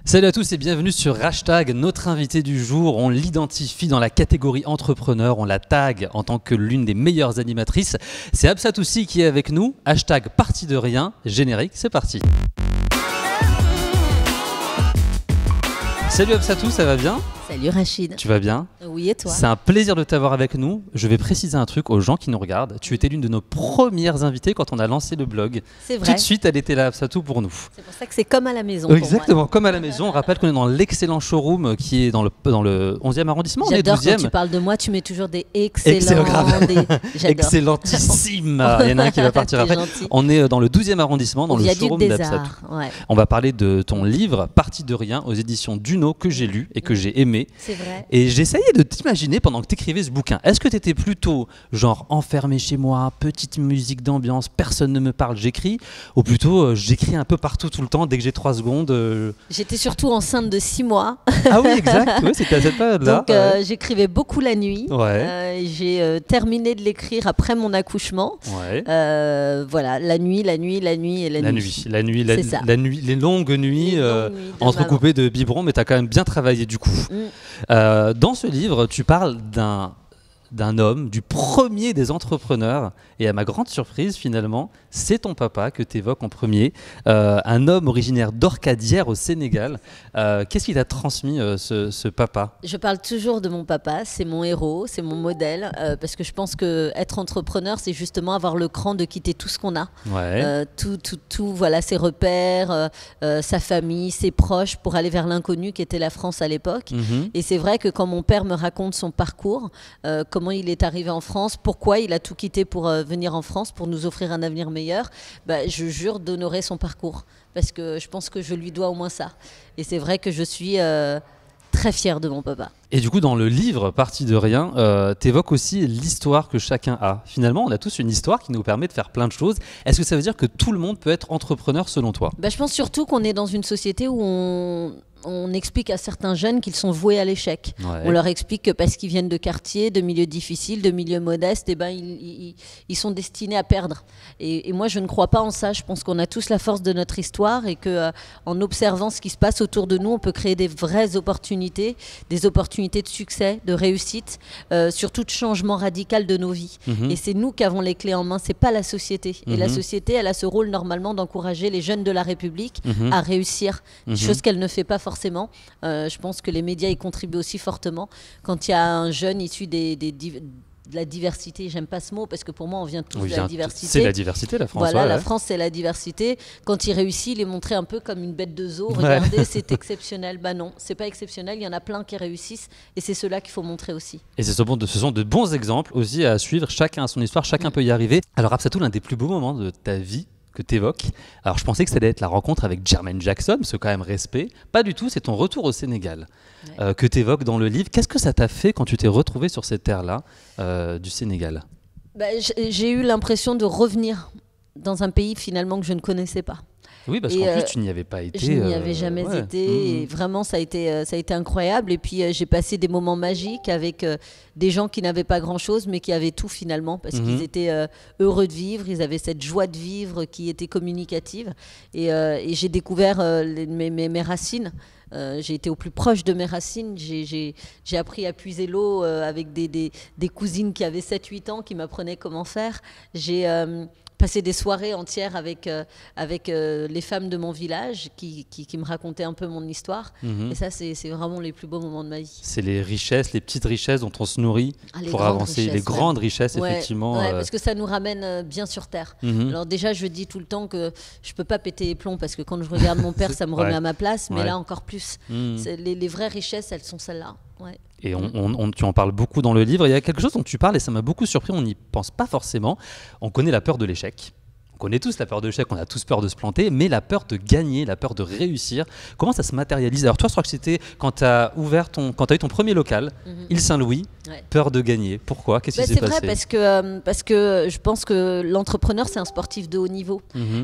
Salut à tous et bienvenue sur Hashtag. Notre invité du jour, on l'identifie dans la catégorie entrepreneur, on la tag en tant que l'une des meilleures animatrices. C'est Absatoussi qui est avec nous. Hashtag parti de rien, générique, c'est parti. Salut Absatou, ça va bien ? Salut Rachid. Tu vas bien ? Oui, et toi ? C'est un plaisir de t'avoir avec nous. Je vais préciser un truc aux gens qui nous regardent. Tu étais l'une de nos premières invitées quand on a lancé le blog. C'est vrai. Tout de suite, elle était là, Absatou, pour nous. C'est pour ça que c'est comme à la maison. Exactement, pour moi. comme à la maison. On rappelle qu'on est dans l'excellent showroom qui est dans le 11e arrondissement. J'adore on est 12e. quand tu parles de moi, tu mets toujours des Excellent, excellents. grave. J'adore. Excellentissime. Il y en a un qui va partir T'es après. gentil. On est dans le 12e arrondissement, dans Au le viaduc showroom des d'Absatou. Arts. Ouais, On va parler de ton livre, Parti de rien, aux éditions Duno, que j'ai lu et que j'ai aimé. c'est vrai. Et j'essayais de t'imaginer pendant que tu écrivais ce bouquin. Est-ce que tu étais plutôt genre enfermé chez moi, petite musique d'ambiance, personne ne me parle, j'écris, ou plutôt j'écris un peu partout tout le temps, dès que j'ai 3 secondes J'étais surtout enceinte de 6 mois. Ah oui, exact, ouais, c'était à cette période-là. Donc j'écrivais beaucoup la nuit. Ouais. J'ai terminé de l'écrire après mon accouchement. Ouais. Voilà, la nuit et la nuit. C'est ça. La nuit, les longues nuits, Les longues nuits de entrecoupées de biberons, mais tu as quand même bien travaillé du coup. Dans ce livre, tu parles d'un homme, du premier des entrepreneurs, et à ma grande surprise finalement, c'est ton papa que tu évoques en premier, un homme originaire d'Orcadière au Sénégal. Qu'est-ce qui t'a transmis ce papa ? Je parle toujours de mon papa, c'est mon héros, c'est mon modèle, parce que je pense qu'être entrepreneur, c'est justement avoir le cran de quitter tout ce qu'on a, Ouais. tout, voilà, ses repères, sa famille, ses proches, pour aller vers l'inconnu qui était la France à l'époque. Mhm. Et c'est vrai que quand mon père me raconte son parcours, comment il est arrivé en France, pourquoi il a tout quitté pour venir en France, pour nous offrir un avenir meilleur, je jure d'honorer son parcours, parce que je pense que je lui dois au moins ça. Et c'est vrai que je suis très fière de mon papa. Et du coup, dans le livre Parti de rien, tu évoques aussi l'histoire que chacun a. Finalement, on a tous une histoire qui nous permet de faire plein de choses. Est-ce que ça veut dire que tout le monde peut être entrepreneur selon toi ? Je pense surtout qu'on est dans une société où on explique à certains jeunes qu'ils sont voués à l'échec. Ouais. On leur explique que parce qu'ils viennent de quartiers, de milieux difficiles, de milieux modestes, ils sont destinés à perdre. Et moi, je ne crois pas en ça. Je pense qu'on a tous la force de notre histoire et qu'en observant ce qui se passe autour de nous, on peut créer des vraies opportunités, des opportunités de succès, de réussite, surtout de changement radical de nos vies. Et c'est nous qui avons les clés en main, c'est pas la société. Et la société, elle a ce rôle normalement d'encourager les jeunes de la République à réussir, chose qu'elle ne fait pas forcément. Je pense que les médias y contribuent aussi fortement. Quand il y a un jeune issu de la diversité, j'aime pas ce mot parce que pour moi on vient tous de la diversité. C'est la diversité, la France. Voilà, ouais, la ouais. France c'est la diversité. Quand il réussit, il est montré un peu comme une bête de zoo. Regardez, c'est exceptionnel. Non, c'est pas exceptionnel. Il y en a plein qui réussissent et c'est ceux-là qu'il faut montrer aussi. Et ce sont de bons exemples aussi à suivre. Chacun a son histoire, chacun peut y arriver. Alors Absatou, l'un des plus beaux moments de ta vie que tu évoques, alors je pensais que ça allait être la rencontre avec Jermaine Jackson, parce que quand même respect, pas du tout, c'est ton retour au Sénégal que tu évoques dans le livre. Qu'est-ce que ça t'a fait quand tu t'es retrouvé sur cette terre-là du Sénégal ? J'ai eu l'impression de revenir dans un pays finalement que je ne connaissais pas. Oui, parce qu'en plus tu n'y avais pas été. Je n'y avais jamais été et vraiment ça a été incroyable. Et puis j'ai passé des moments magiques avec des gens qui n'avaient pas grand-chose mais qui avaient tout finalement parce qu'ils étaient heureux de vivre, ils avaient cette joie de vivre qui était communicative. Et j'ai découvert mes racines. J'ai été au plus proche de mes racines. J'ai appris à puiser l'eau avec des cousines qui avaient 7-8 ans qui m'apprenaient comment faire. J'ai passé des soirées entières avec les femmes de mon village qui me racontaient un peu mon histoire. Et ça, c'est vraiment les plus beaux moments de ma vie. C'est les richesses, les petites richesses dont on se nourrit pour avancer. Les grandes richesses, effectivement. Ouais, parce que ça nous ramène bien sur terre. Alors déjà, je dis tout le temps que je peux pas péter les plombs parce que quand je regarde mon père, ça me remet à ma place. Mais là, encore plus. Les vraies richesses, elles sont celles-là. Ouais. Et tu en parles beaucoup dans le livre. Il y a quelque chose dont tu parles et ça m'a beaucoup surpris, on n'y pense pas forcément. On connaît la peur de l'échec. On connaît tous la peur de l'échec, on a tous peur de se planter, mais la peur de gagner, la peur de réussir, comment ça se matérialise ? Alors toi, je crois que c'était quand tu as eu ton premier local, Île Saint-Louis, peur de gagner. Pourquoi ? Qu'est-ce qui s'est passé ? C'est vrai parce que je pense que l'entrepreneur, c'est un sportif de haut niveau.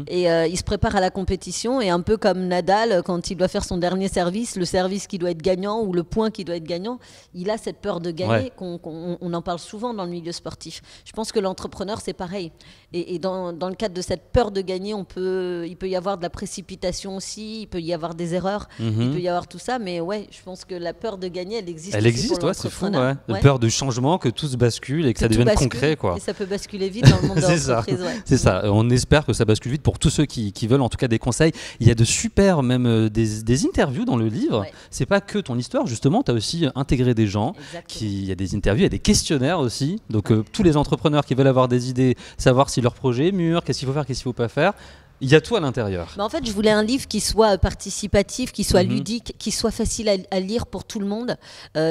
Et il se prépare à la compétition et un peu comme Nadal, quand il doit faire son dernier service, le service qui doit être gagnant ou le point qui doit être gagnant, il a cette peur de gagner on en parle souvent dans le milieu sportif. Je pense que l'entrepreneur, c'est pareil. Et dans le cadre de cette peur de gagner, il peut y avoir de la précipitation aussi, il peut y avoir des erreurs, il peut y avoir tout ça, mais ouais, je pense que la peur de gagner, elle existe. Elle aussi existe, pour c'est fou, l'entrepreneur. La peur de changement, que tout se bascule et que ça devienne concret, quoi. Et ça peut basculer vite dans le monde de l'entreprise. C'est ça, on espère que ça bascule vite pour tous ceux qui veulent en tout cas des conseils. Il y a de super, même des interviews dans le livre. C'est pas que ton histoire, justement, tu as aussi intégré des gens. Il y a des interviews, il y a des questionnaires aussi. Donc tous les entrepreneurs qui veulent avoir des idées, savoir si leur projet est mûr, qu'est-ce qu'il faut faire, qu'est-ce qu'il ne faut pas faire. Il y a tout à l'intérieur. En fait, je voulais un livre qui soit participatif, qui soit ludique, qui soit facile à lire pour tout le monde,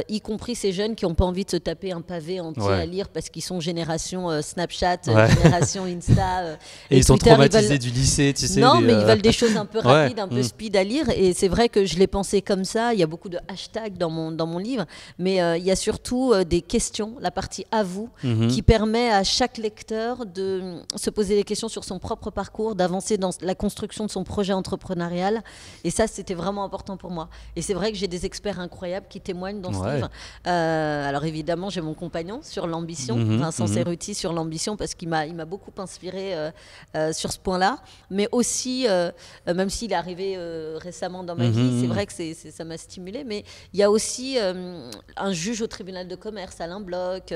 y compris ces jeunes qui n'ont pas envie de se taper un pavé entier à lire parce qu'ils sont génération Snapchat, génération Insta. Et ils sont traumatisés du lycée, tu sais. Non, mais ils veulent des choses un peu rapides, un peu speed à lire. Et c'est vrai que je l'ai pensé comme ça. Il y a beaucoup de hashtags dans mon livre, mais il y a surtout des questions, la partie à vous, qui permet à chaque lecteur de se poser des questions sur son propre parcours, d'avancer dans la construction de son projet entrepreneurial, et ça c'était vraiment important pour moi. Et c'est vrai que j'ai des experts incroyables qui témoignent dans ce livre. Alors évidemment j'ai mon compagnon sur l'ambition, Vincent Cerruti, sur l'ambition, parce qu'il m'a beaucoup inspiré sur ce point-là, mais aussi même s'il est arrivé récemment dans ma vie, c'est vrai que ça m'a stimulé, mais il y a aussi un juge au tribunal de commerce, Alain Bloch,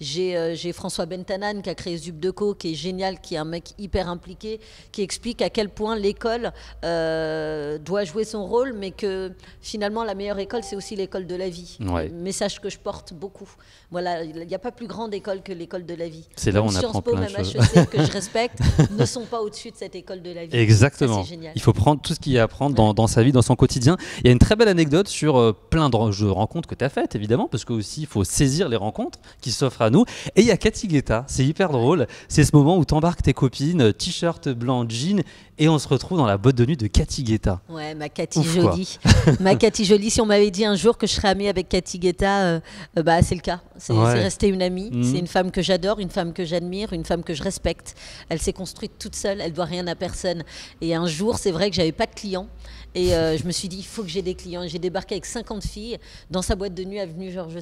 j'ai François Bentanan qui a créé Zubdeco, qui est génial, qui est un mec hyper impliqué, qui explique à quel point l'école doit jouer son rôle, mais que finalement la meilleure école c'est aussi l'école de la vie. Message que je porte beaucoup. Voilà, il n'y a pas plus grande école que l'école de la vie. C'est là où on apprend plein de choses. HEC que je respecte ne sont pas au-dessus de cette école de la vie. Exactement. Ça, il faut prendre tout ce qu'il y a à apprendre dans sa vie, dans son quotidien. Il y a une très belle anecdote sur plein de rencontres que tu as faites, évidemment, parce qu'aussi il faut saisir les rencontres qui s'offrent à nous. Et il y a Cathy Guetta, c'est hyper drôle. C'est ce moment où tu embarques tes copines, t-shirt blanc, jean, et on se retrouve dans la boîte de nuit de Cathy Guetta. Ouais, ma Cathy jolie. Ma Cathy jolie, si on m'avait dit un jour que je serais amie avec Cathy Guetta, c'est le cas. C'est resté une amie. C'est une femme que j'adore, une femme que j'admire, une femme que je respecte. Elle s'est construite toute seule, elle doit rien à personne. Et un jour, c'est vrai que j'avais pas de clients. Et je me suis dit, il faut que j'ai des clients. J'ai débarqué avec 50 filles dans sa boîte de nuit avenue Georges V.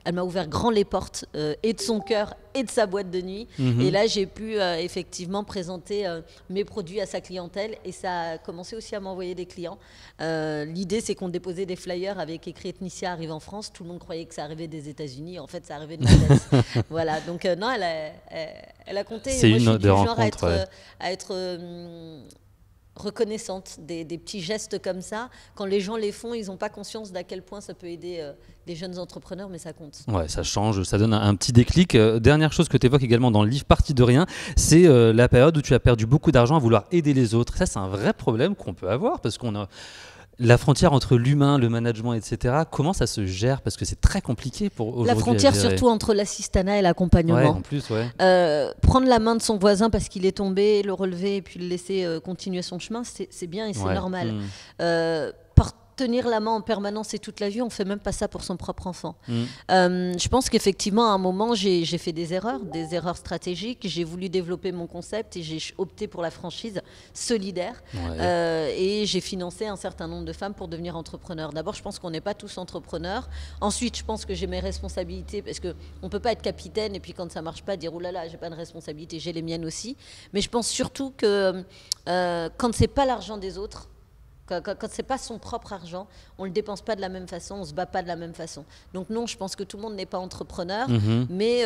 Elle m'a ouvert grand les portes et de son cœur et de sa boîte de nuit. Et là, j'ai pu effectivement présenter mes produits à sa clientèle. Et ça a commencé aussi à m'envoyer des clients. L'idée, c'est qu'on déposait des flyers avec écrit Ethnicia arrive en France. Tout le monde croyait que ça arrivait des États-Unis. En fait, ça arrivait de Madès. Voilà. Donc, non, elle a compté. C'est une du genre à être reconnaissante des petits gestes comme ça. Quand les gens les font, ils n'ont pas conscience d'à quel point ça peut aider les jeunes entrepreneurs, mais ça compte. Ouais, ça change, ça donne un petit déclic. Dernière chose que tu évoques également dans le livre Parti de rien, c'est la période où tu as perdu beaucoup d'argent à vouloir aider les autres. Ça, c'est un vrai problème qu'on peut avoir, parce qu'on a la frontière entre l'humain, le management, etc., comment ça se gère? Parce que c'est très compliqué pour aujourd'hui. La frontière surtout entre l'assistanat et l'accompagnement. Ouais, en plus, prendre la main de son voisin parce qu'il est tombé, le relever et puis le laisser continuer son chemin, c'est bien et c'est normal. Tenir la main en permanence et toute la vie, on ne fait même pas ça pour son propre enfant. Je pense qu'effectivement, à un moment, j'ai fait des erreurs stratégiques. J'ai voulu développer mon concept et j'ai opté pour la franchise solidaire. Et j'ai financé un certain nombre de femmes pour devenir entrepreneurs. D'abord, je pense qu'on n'est pas tous entrepreneurs. Ensuite, je pense que j'ai mes responsabilités parce qu'on ne peut pas être capitaine et puis quand ça ne marche pas, dire « Oh là là, je n'ai pas de responsabilité, j'ai les miennes aussi ». Mais je pense surtout que quand ce n'est pas l'argent des autres, quand c'est pas son propre argent, on le dépense pas de la même façon, on se bat pas de la même façon. Donc non, je pense que tout le monde n'est pas entrepreneur, mais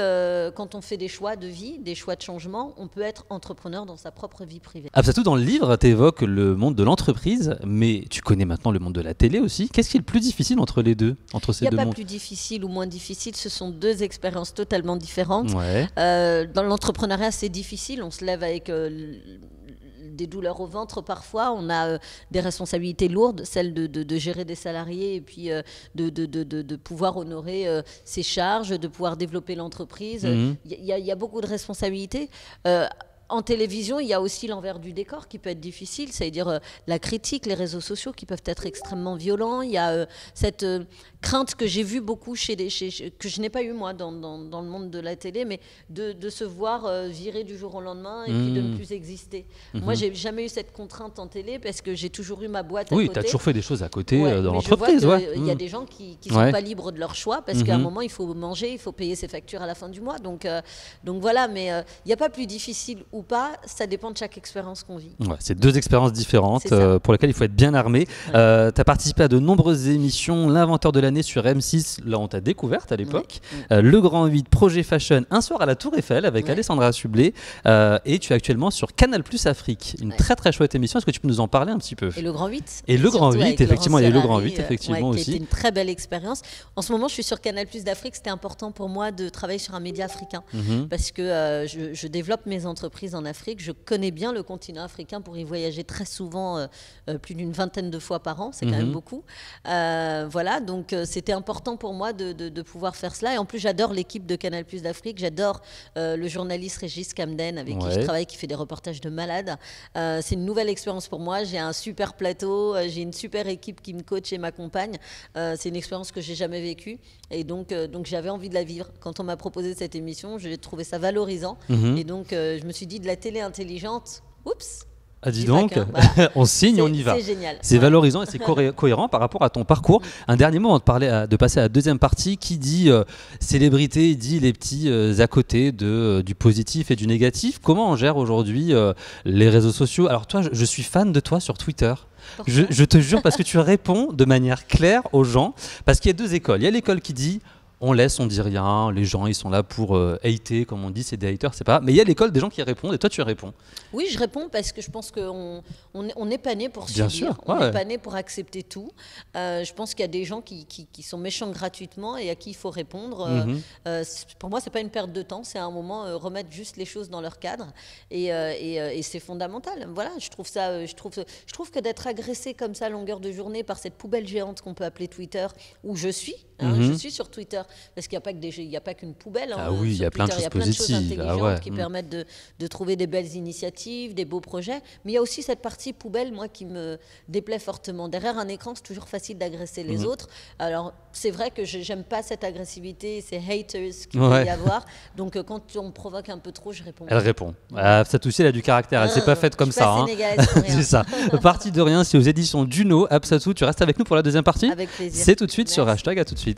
quand on fait des choix de vie, des choix de changement, on peut être entrepreneur dans sa propre vie privée. Surtout dans le livre, tu évoques le monde de l'entreprise, mais tu connais maintenant le monde de la télé aussi. Qu'est-ce qui est le plus difficile entre les deux, entre ces deux mondes? Il n'y a pas plus difficile ou moins difficile, ce sont deux expériences totalement différentes. Dans l'entrepreneuriat, c'est difficile, on se lève avec des douleurs au ventre parfois, on a des responsabilités lourdes, celle de gérer des salariés et puis de pouvoir honorer ses charges, de pouvoir développer l'entreprise. Il y a beaucoup de responsabilités. En télévision, il y a aussi l'envers du décor qui peut être difficile, c'est-à-dire la critique, les réseaux sociaux qui peuvent être extrêmement violents. Il y a cette crainte que j'ai vue beaucoup que je n'ai pas eu moi dans le monde de la télé, mais de se voir virer du jour au lendemain et puis de ne plus exister. Moi, j'ai jamais eu cette contrainte en télé parce que j'ai toujours eu ma boîte à côté. Oui, tu as toujours fait des choses à côté dans mais l'entreprise. Je vois qu'il y a des gens qui ne sont pas libres de leur choix parce qu'à un moment, il faut manger, il faut payer ses factures à la fin du mois. Donc voilà, mais il n'y a pas plus difficile ou pas, ça dépend de chaque expérience qu'on vit. Ouais, c'est deux expériences différentes C'est pour lesquelles il faut être bien armé. Tu as participé à de nombreuses émissions, l'inventeur de l'année sur M6, là on t'a découverte à l'époque, Le Grand 8, Projet Fashion, Un soir à la Tour Eiffel avec Alessandra Sublet, et tu es actuellement sur Canal+ Afrique, une très très chouette émission. Est-ce que tu peux nous en parler un petit peu? Et Le Grand 8. Et Le Grand 8, effectivement, il y a Le Grand 8, qui effectivement a aussi. été une très belle expérience. En ce moment, je suis sur Canal+ d'Afrique. C'était important pour moi de travailler sur un média africain parce que je développe mes entreprises en Afrique. Je connais bien le continent africain pour y voyager très souvent, plus d'une vingtaine de fois par an. C'est quand même beaucoup. Voilà, donc c'était important pour moi de pouvoir faire cela. Et en plus, j'adore l'équipe de Canal+ d'Afrique. J'adore le journaliste Régis Camden avec qui je travaille, qui fait des reportages de malades. C'est une nouvelle expérience pour moi. J'ai un super plateau, j'ai une super équipe qui me coach et m'accompagne. C'est une expérience que j'ai jamais vécue. Et donc j'avais envie de la vivre. Quand on m'a proposé cette émission, j'ai trouvé ça valorisant. Et donc, je me suis dit, de la télé intelligente, oups. Ah, dis donc, voilà. On signe, on y va. C'est génial. C'est valorisant et c'est cohérent par rapport à ton parcours. Un dernier mot avant de passer à la deuxième partie. Qui dit célébrité, dit les petits à côté du positif et du négatif. Comment on gère aujourd'hui les réseaux sociaux? Alors toi, je suis fan de toi sur Twitter. Je te jure, parce que tu réponds de manière claire aux gens. Parce qu'il y a deux écoles. Il y a l'école qui dit... on laisse, on dit rien, les gens ils sont là pour hater, comme on dit, c'est des haters, c'est pas. Mais il y a l'école des gens qui répondent et toi tu réponds. Oui, je réponds parce que je pense qu'on n'est pas né pour Bien subir, sûr, on n'est pas né pour accepter tout. Je pense qu'il y a des gens qui sont méchants gratuitement et à qui il faut répondre. Pour moi, c'est pas une perte de temps, c'est un moment remettre juste les choses dans leur cadre et c'est fondamental. Voilà, je trouve que d'être agressé comme ça à longueur de journée par cette poubelle géante qu'on peut appeler Twitter, où je suis. Je suis sur Twitter parce qu'il n'y a pas qu'une poubelle. Ah oui, il y a plein de choses positives. Il y a plein de choses intelligentes qui permettent de trouver des belles initiatives, des beaux projets. Mais il y a aussi cette partie poubelle, moi, qui me déplaît fortement. Derrière un écran, c'est toujours facile d'agresser les autres. Alors, c'est vrai que je n'aime pas cette agressivité, ces haters qu'il peut y avoir. Donc, quand on me provoque un peu trop, je réponds. Elle répond. Cette aussi, elle a du caractère. Elle ne s'est pas faite comme ça. Hein. C'est ça. Partie de rien, c'est aux éditions Juno. Absatou, tu restes avec nous pour la deuxième partie? Avec plaisir. C'est tout de suite sur Hashtag. À tout de suite.